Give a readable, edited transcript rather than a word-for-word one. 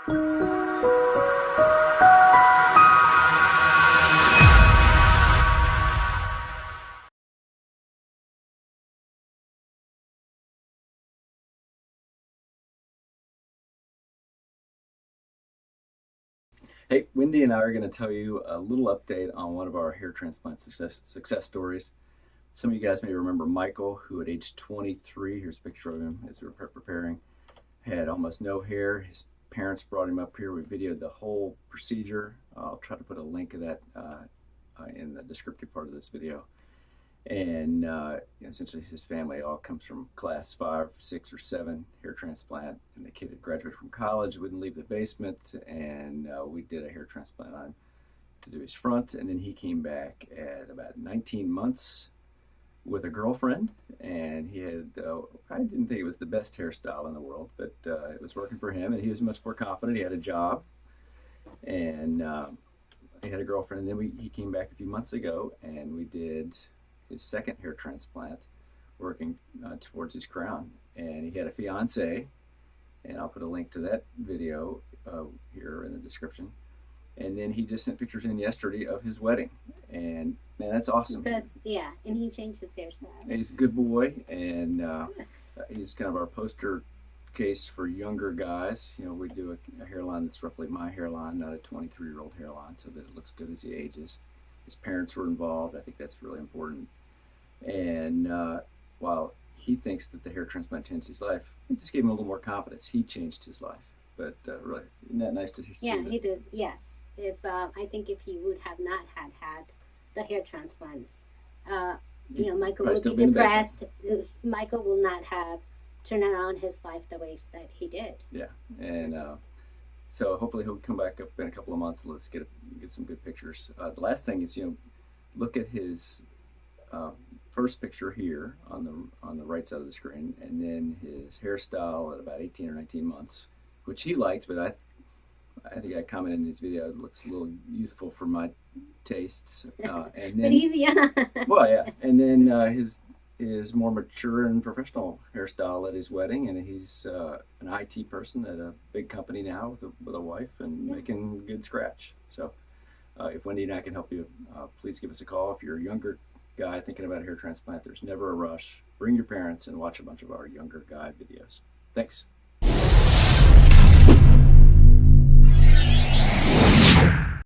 Hey, Wendy and I are going to tell you a little update on one of our hair transplant success stories. Some of you guys may remember Michael, who at age 23, here's a picture of him as we were preparing, had almost no hair. His parents brought him up here. We videoed the whole procedure. I'll try to put a link of that in the descriptive part of this video. And essentially his family all comes from class 5, 6, or 7 hair transplant, and the kid had graduated from college, wouldn't leave the basement, and we did a hair transplant on him to do his front. And then he came back at about 19 months with a girlfriend, and he had I didn't think it was the best hairstyle in the world, but it was working for him, and he was much more confident. He had a job, and he had a girlfriend. And then he came back a few months ago, and we did his second hair transplant, working towards his crown. And he had a fiance, and I'll put a link to that video here in the description. And then he just sent pictures in yesterday of his wedding, and man, that's awesome. Yeah, and he changed his hairstyle. He's a good boy, and he's kind of our poster case for younger guys. You know, we do a hairline that's roughly my hairline, not a 23-year-old hairline, so that it looks good as he ages. His parents were involved. I think that's really important. And while he thinks that the hair transplant changed his life, it just gave him a little more confidence. He changed his life. But really, isn't that nice to see? Yeah, he did. Yes. If I think if he would have not had the hair transplants, Michael would be depressed. Michael will not have turned around his life the way that he did. Yeah, and so hopefully he'll come back up in a couple of months. Let's get some good pictures. The last thing is, look at his first picture here on the right side of the screen, and then his hairstyle at about 18 or 19 months, which he liked, but I think I commented in his video, it looks a little youthful for my tastes. And then, but easy. Well, yeah, and then his more mature and professional hairstyle at his wedding, and he's an IT person at a big company now with a wife, and making good scratch. So if Wendy and I can help you, please give us a call. If you're a younger guy thinking about a hair transplant, there's never a rush. Bring your parents and watch a bunch of our younger guy videos. Thanks.